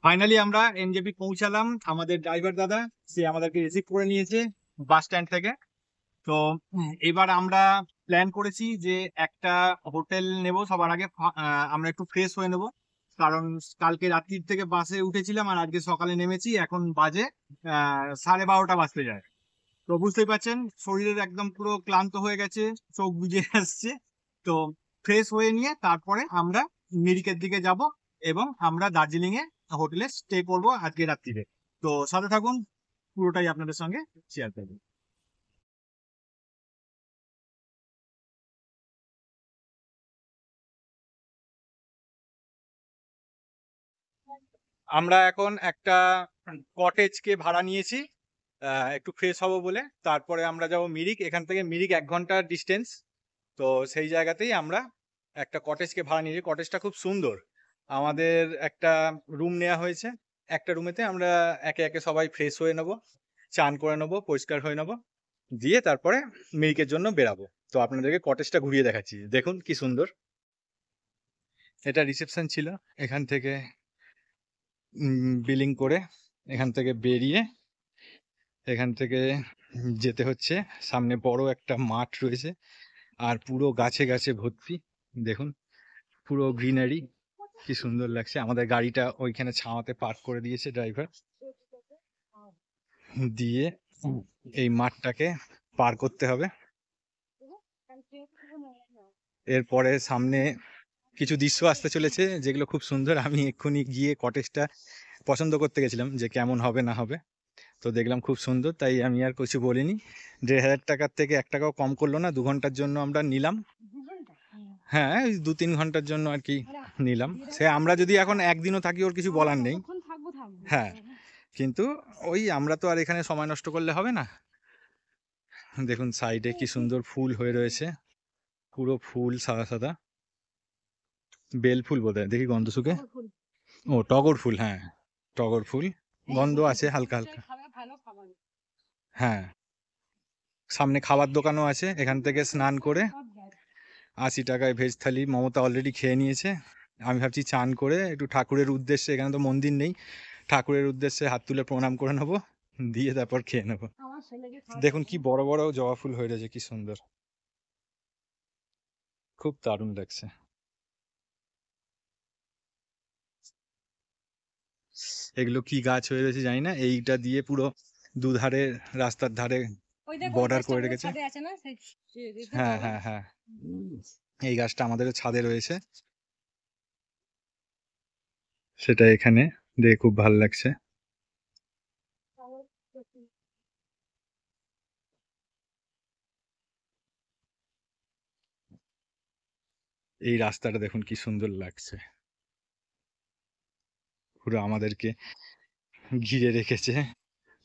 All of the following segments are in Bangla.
ফাইনালি আমরা এনজেপি পৌঁছালাম। আমাদের ড্রাইভার দাদা সে আমাদেরকে রিসিভ করে নিয়েছে বাস স্ট্যান্ড থেকে। তো এবার আমরা প্ল্যান করেছি যে একটা হোটেল নেব। সবার আগে আমরা একটু ফ্রেশ হয়ে নেব, কারণ কালকে রাত্রির থেকে বাসে উঠেছিলাম আর আজকে সকালে নেমেছি। এখন বাজে 12:30 বাজতে যায়। তো বুঝতেই পারছেন শরীরের একদম পুরো ক্লান্ত হয়ে গেছে, চোখ বুজে আসছে। তো ফ্রেশ হয়ে নিয়ে তারপরে আমরা মিরিকের দিকে যাব এবং আমরা দার্জিলিং এ হোটেলে স্টে করব আজকে রাত্রিরে। তো সাথে থাকুন, পুরোটাই আপনাদের সঙ্গে শেয়ার করব। আমরা এখন একটা কটেজকে ভাড়া নিয়েছি একটু ফ্রেশ হব বলে। তারপরে আমরা যাব মিরিক। এখান থেকে মিরিক 1 ঘন্টার ডিস্টেন্স। তো সেই জায়গাতেই আমরা একটা কটেজকে ভাড়া নিয়েছি। কটেজটা খুব সুন্দর। আমাদের একটা রুম নেওয়া হয়েছে। একটা রুমেতে আমরা একে একে সবাই ফ্রেশ হয়ে নেব, চান করে নেব, পরিষ্কার হয়ে নেব, দিয়ে তারপরে মিরিকের জন্য বেরাবো। তো আপনাদেরকে কটেজটা ঘুরিয়ে দেখাচ্ছি, দেখুন কি সুন্দর। এটা রিসেপশন ছিল। এখান থেকে বিলিং করে এখান থেকে বেরিয়ে এখান থেকে যেতে হচ্ছে। সামনে বড় একটা মাঠ রয়েছে আর পুরো গাছে গাছে ভর্তি। দেখুন পুরো গ্রিনারি, কি সুন্দর লাগছে। আমাদের গাড়িটা ওইখানে ছাওয়াতে পার্ক করে দিয়েছে ড্রাইভার। দিয়ে এই মাঠটাকে পার করতে হবে। এরপরে সামনে কিছু দৃশ্য আসতে চলেছে যেগুলো খুব সুন্দর। আমি এক্ষুনি গিয়ে কটেজটা পছন্দ করতে গেছিলাম যে কেমন হবে না হবে। তো দেখলাম খুব সুন্দর, তাই আমি আর কিছু বলিনি। 1,500 টাকার থেকে 1 টাকাও কম করলো না। 2 ঘন্টার জন্য আমরা নিলাম। হ্যাঁ, 2-3 ঘন্টার জন্য আর কি নিলাম। সে আমরা যদি এখন একদিনও থাকি ওর কিছু বলার নেই। হ্যাঁ, কিন্তু ওই আমরা তো আর এখানে সময় নষ্ট করলে হবে না। দেখুন সাইডে কি সুন্দর ফুল হয়ে রয়েছে, পুরো ফুল সাদা সাদা। বেল ফুল বোধহয়, দেখি গন্ধ শুকে। ও টগর ফুল, হ্যাঁ টগর ফুল। গন্ধ আছে হালকা হালকা। হ্যাঁ, সামনে খাবার দোকানও আছে। এখান থেকে স্নান করে 80 টাকায় ভেজ থালি মমতা অলরেডি খেয়ে নিয়েছে। আমি ভাবছি চান করে একটু ঠাকুরের উদ্দেশ্যে, এখানে তো মন্দির নেই, ঠাকুরের উদ্দেশ্যে হাত তুলে প্রণাম করে নেবো, দিয়ে তারপর খেয়ে নেবো। দেখুন কি বড় বড় জবা ফুল হয়ে রয়েছে, কি সুন্দর, খুব দারুণ লাগছে। এগুলো কি গাছ হয়ে রয়েছে জানি না। এইটা দিয়ে পুরো দুধারে রাস্তার ধারে বর্ডার করে রেখেছে। হ্যাঁ হ্যাঁ হ্যাঁ, এই গাছটা আমাদের ছাদে রয়েছে, সেটা এখানে দেখে খুব ভালো লাগছে। এই রাস্তাটা দেখুন কি সুন্দর লাগছে, পুরো আমাদেরকে ঘিরে রেখেছে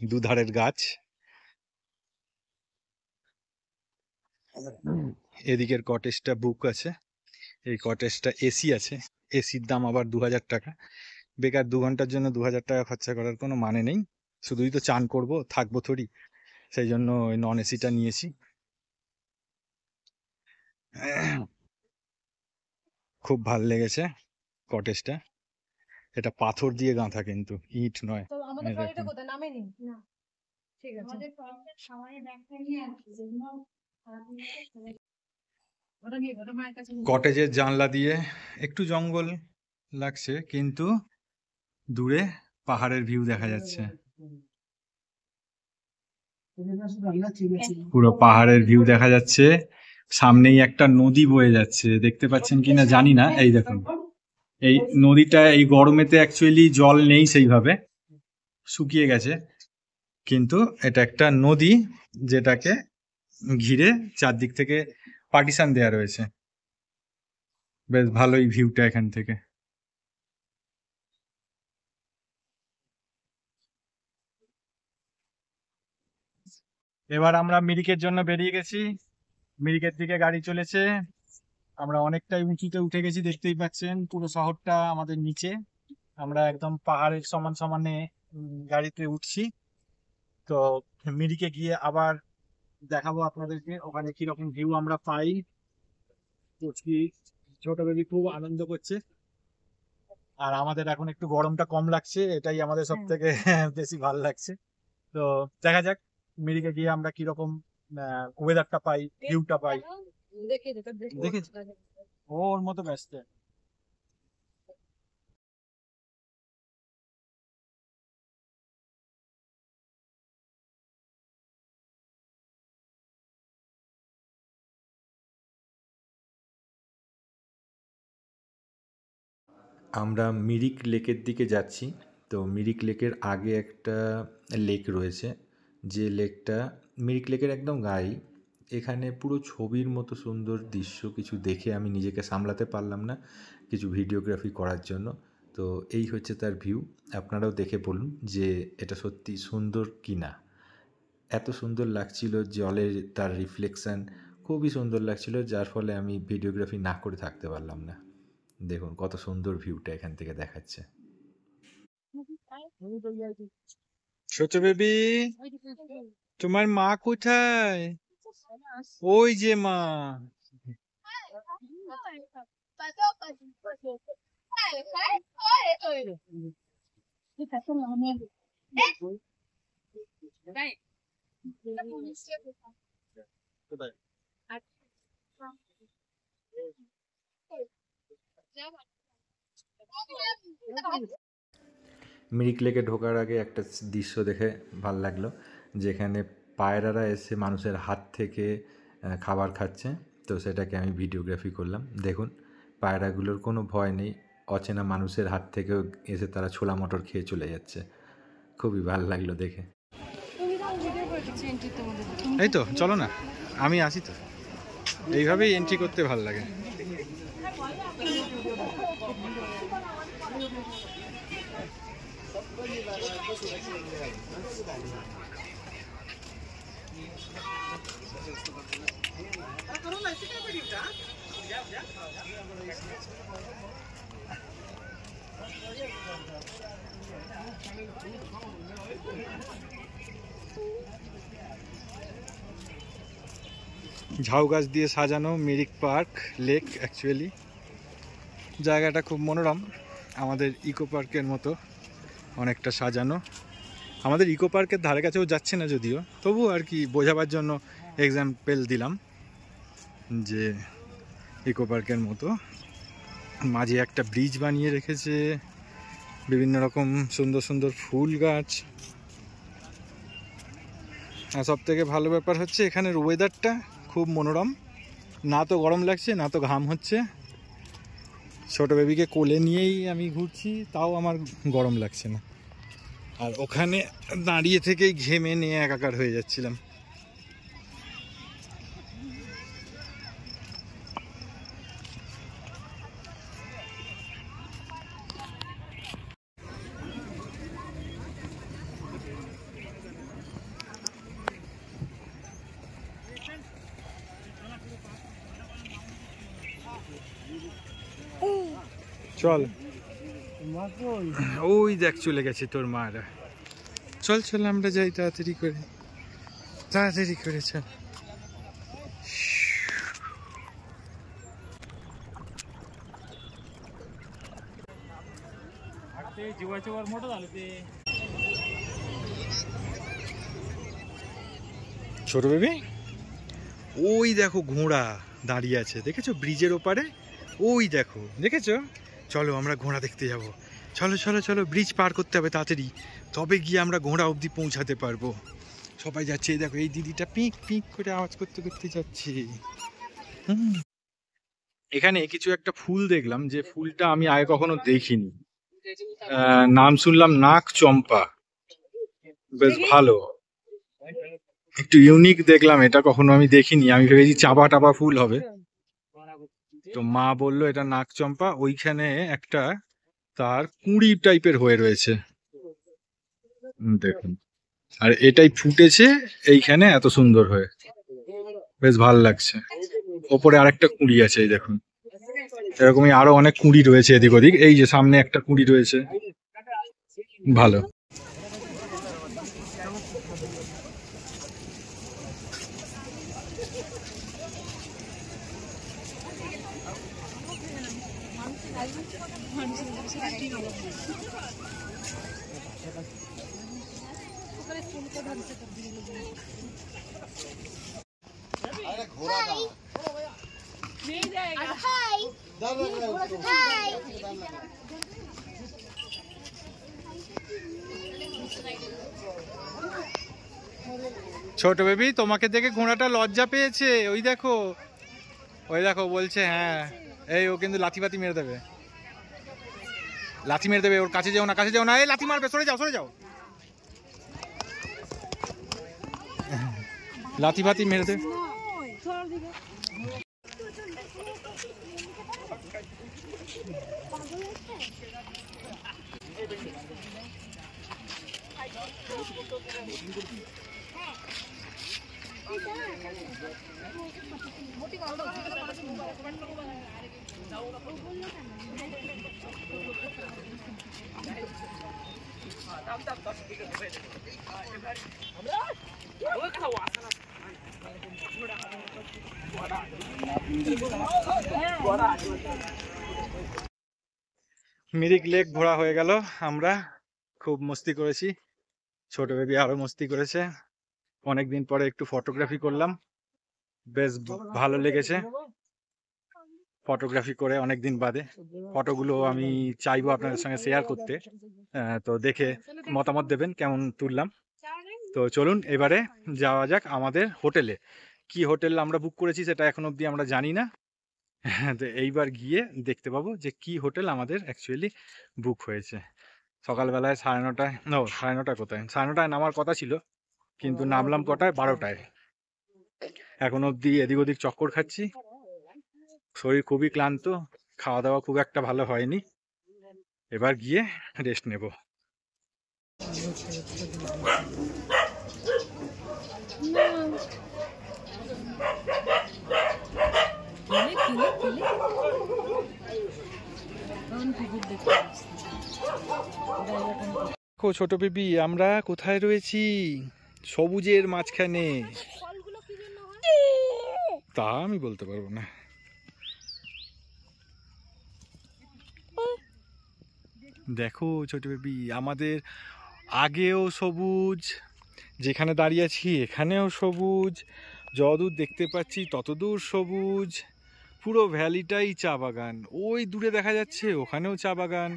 দুধারের গাছ। এদিকের কটেজটা বুক আছে। এই কটেজটা এসি আছে। এসির দাম আবার 2,000 টাকা। বেকার 2 ঘন্টার জন্য 2,000 টাকা খরচা করার কোনো মানে নেই। শুধুই তো চান করব, থাকবো থোড়ি, সেই জন্য ওই নন এসিটা নিয়েছি। খুব ভাল লেগেছে কটেজটা। এটা পাথর দিয়ে গাঁথা, কিন্তু ইট নয়। কটেজের জানলা দিয়ে একটু জঙ্গল লাগছে, কিন্তু দূরে পাহাড়ের ভিউ দেখা যাচ্ছে। পুরো পাহাড়ের ভিউ দেখা যাচ্ছে। সামনেই একটা নদী বয়ে যাচ্ছে, দেখতে পাচ্ছেন কিনা জানি না। এই দেখুন, এই নদীটা এই গরমেতে অ্যাকচুয়ালি জল নেই সেইভাবে, শুকিয়ে গেছে। কিন্তু এটা একটা নদী যেটাকে ঘিরে চারদিক থেকে পার্টিশন দেয়া রয়েছে। বেশ ভালোই ভিউটা এখান থেকে। এবার আমরা মিরিকের জন্য বেরিয়ে গেছি। মিরিকের দিকে গাড়ি চলেছে। আমরা অনেকটাই উঁচুতে উঠে গেছি, দেখতেই পাচ্ছেন পুরো শহরটা আমাদের নিচে। আমরা একদম পাহাড়ের সমান সমানে গাড়িতে উঠছি। তো মিরিকে গিয়ে আবার দেখাবো আপনাদেরকে ওখানে কিরকম ভিউ আমরা পাই। ছোট বেবি খুব আনন্দ করছে। আর আমাদের এখন একটু গরমটা কম লাগছে, এটাই আমাদের সব থেকে বেশি ভালো লাগছে। তো দেখা যাক মিরিকে গিয়ে আমরা কিরকম ওয়েদারটা পাই, ভিউটা পাই। দেখেছি ওর মতো ব্যস্ত। আমরা মিরিক লেকের দিকে যাচ্ছি। তো মিরিক লেকের আগে একটা লেক রয়েছে, যে লেকটা মিরিক লেকের একদম গায়েই। এখানে পুরো ছবির মতো সুন্দর দৃশ্য কিছু দেখে আমি নিজেকে সামলাতে পারলাম না কিছু ভিডিওগ্রাফি করার জন্য। তো এই হচ্ছে তার ভিউ, আপনারাও দেখে বলুন যে এটা সত্যি সুন্দর কি না। এত সুন্দর লাগছিল, জলের তার রিফ্লেকশান খুবই সুন্দর লাগছিল, যার ফলে আমি ভিডিওগ্রাফি না করে থাকতে পারলাম না। দেখুন কত সুন্দর ভিউটা এখান থেকে দেখাচ্ছে। ছোট বেবি, তোমার মা কোথায়? ওই যে মা। মিরিক লেকে ঢোকার আগে একটা দৃশ্য দেখে ভাল লাগলো, যেখানে পায়রারা এসে মানুষের হাত থেকে খাবার খাচ্ছে। তো সেটাকে আমি ভিডিওগ্রাফি করলাম। দেখুন পায়রাগুলোর কোনো ভয় নেই, অচেনা মানুষের হাত থেকেও এসে তারা ছোলা মটর খেয়ে চলে যাচ্ছে। খুবই ভালো লাগলো দেখে। এই তো চলো না, আমি আসি তো, এইভাবেই এন্ট্রি করতে ভালো লাগে। ঝাউ গাছ দিয়ে সাজানো মিরিক পার্ক লেক। অ্যাকচুয়ালি জায়গাটা খুব মনোরম, আমাদের ইকো পার্কের মতো অনেকটা সাজানো। আমাদের ইকো পার্কের ধারে কাছেও যাচ্ছে না যদিও, তবু আর কি বোঝাবার জন্য এক্সাম্পল দিলাম যে ইকো পার্কের মতো। মাঝে একটা ব্রিজ বানিয়ে রেখেছে, বিভিন্ন রকম সুন্দর সুন্দর ফুল গাছ। আর সব থেকে ভালো ব্যাপার হচ্ছে এখানের ওয়েদারটা খুব মনোরম, না তো গরম লাগছে না তো ঘাম হচ্ছে। ছোটো বেবিকে কোলে নিয়েই আমি ঘুরছি, তাও আমার গরম লাগছে না। আর ওখানে দাঁড়িয়ে থেকেই ঘেমে নিয়ে একাকার হয়ে যাচ্ছিলাম। চল, ওই দেখ চলে গেছে তোর মারা। চল চল আমরা যাই তাড়াতাড়ি করে, তাড়াতাড়ি করে চল। ছোট বেবি, ওই দেখো ঘোড়া দাঁড়িয়ে আছে, দেখেছো ব্রিজের ওপারে? ওই দেখো, দেখেছো? চলো আমরা ঘোড়া দেখতে যাব। চলো চলো চলো, ব্রিজ পার করতে হবে তাড়াতাড়ি, তবে গিয়ে আমরা ঘোড়া অবধি পৌঁছাতে পারবো। সবাই যাচ্ছে, এই দেখো এই দিদিটা পিক পিক করে আওয়াজ করতে করতে যাচ্ছে। এখানে কিছু একটা ফুল দেখলাম, যে ফুলটা আমি আগে কখনো দেখিনি। নাম শুনলাম নাক চম্পা, বেশ ভালো, একটু ইউনিক দেখলাম, এটা কখনো আমি দেখিনি। আমি ভেবেছি চাপা টাপা ফুল হবে, তো মা বললো এটা নাক চম্পা। ওইখানে একটা তার কুঁড়ি টাইপের হয়ে রয়েছে, দেখুন, আর এটাই ফুটেছে এইখানে এত সুন্দর হয়ে, বেশ ভাল লাগছে। ওপরে আরেকটা কুঁড়ি আছে, এই দেখুন, এরকমই আরো অনেক কুঁড়ি রয়েছে এদিক ওদিক। এই যে সামনে একটা কুঁড়ি রয়েছে, ভালো। ছোট বেবি, তোমাকে দেখে ঘোড়াটা লজ্জা পেয়েছে। ওই দেখো, ওই দেখো বলছে হ্যাঁ। এই ও কিন্তু লাথি ফাতি মেরে দেবে, লাথি মেরে দেবে। ওর কাছে যেও না, কাছে যেও না। এই লাথি মারবে, সরে যাও, সরে যাও। লাথি ফাতি মেরে দেবে। মিরিক লেক ঘোরা হয়ে গেল। আমরা খুব মস্তি করেছি, ছোট বেবি আরো মস্তি করেছে। অনেকদিন পরে একটু ফটোগ্রাফি করলাম, বেশ ভালো লেগেছে ফটোগ্রাফি করে অনেকদিন বাদে। ফটোগুলো আমি চাইবো আপনাদের সঙ্গে শেয়ার করতে, তো দেখে মতামত দেবেন কেমন তুললাম। তো চলুন এবারে যাওয়া যাক আমাদের হোটেলে। কি হোটেল আমরা বুক করেছি সেটা এখন অবধি আমরা জানি না। তো এইবার গিয়ে দেখতে পাবো যে কি হোটেল আমাদের অ্যাকচুয়ালি বুক হয়েছে। সকালবেলায় 9:30, 9:30 কোথায়, 9:30 নামার কথা ছিল, কিন্তু নামলাম কটায়, 12টায়। এখন অবধি এদিক ওদিক চক্কর খাচ্ছি, শরীর খুবই ক্লান্ত, খাওয়া দাওয়া খুব একটা ভালো হয়নি। এবার গিয়ে রেস্ট নেব। ছোট বেবি, আমরা কোথায় রয়েছি? সবুজের মাঝখানে। তা আমি বলতে পারবো না। দেখো ছোট বেবি, আমাদের আগেও সবুজ, যেখানে দাঁড়িয়ে আছি এখানেও সবুজ, যতদূর দেখতে পাচ্ছি ততদূর সবুজ। পুরো ভ্যালিটাই চা বাগান। ওই দূরে দেখা যাচ্ছে ওখানেও চা বাগান,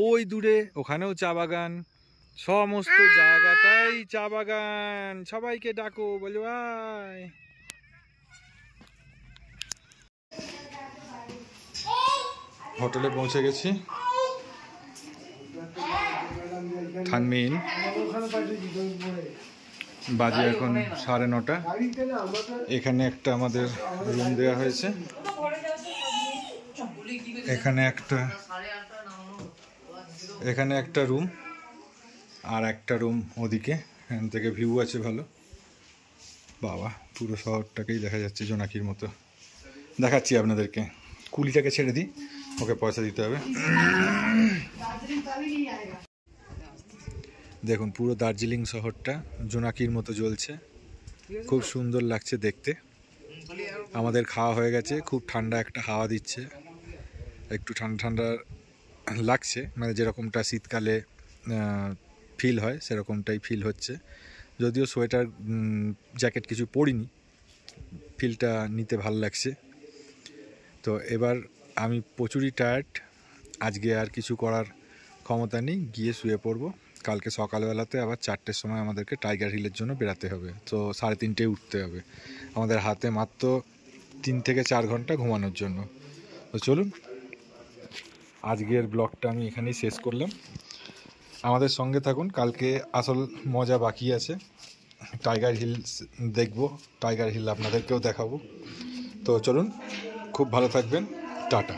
ওই দূরে ওখানেও চা বাগান, সমস্ত জায়গাটাই চা বাগান। সবাইকে ডাকো, বলো আয়। হোটেলে পৌঁছে গেছি, থানমিন। বাজে এখন 9:30। এখানে একটা আমাদের রুম দেওয়া হয়েছে, এখানে একটা রুম, আর একটা রুম ওদিকে। এখান থেকে ভিউ আছে ভালো। বাবা, পুরো শহরটাকেই দেখা যাচ্ছে জোনাকির মতো। দেখাচ্ছি আপনাদেরকে। কুলিটাকে ছেড়ে দিই, ওকে পয়সা দিতে হবে। দেখুন পুরো দার্জিলিং শহরটা জোনাকির মতো জ্বলছে, খুব সুন্দর লাগছে দেখতে। আমাদের খাওয়া হয়ে গেছে, খুব ঠান্ডা একটা হাওয়া দিচ্ছে, একটু ঠান্ডা ঠান্ডা লাগছে, মানে যেরকমটা শীতকালে ফিল হয় সেরকমটাই ফিল হচ্ছে। যদিও সোয়েটার জ্যাকেট কিছু পরিনি, ফিলটা নিতে ভালো লাগছে। তো এবার আমি প্রচুরই টায়ার্ড, আজকে আর কিছু করার ক্ষমতা নেই, গিয়ে শুয়ে পড়বো। কালকে সকালবেলাতে আবার 4টের সময় আমাদেরকে টাইগার হিলের জন্য বেরাতে হবে, তো 3:30টায় উঠতে হবে। আমাদের হাতে মাত্র 3 থেকে 4 ঘন্টা ঘুমানোর জন্য। তো চলুন আজকের ব্লগটা আমি এখানেই শেষ করলাম। আমাদের সঙ্গে থাকুন, কালকে আসল মজা বাকি আছে। টাইগার হিল দেখব, টাইগার হিল আপনাদেরকেও দেখাবো। তো চলুন, খুব ভালো থাকবেন, টাটা।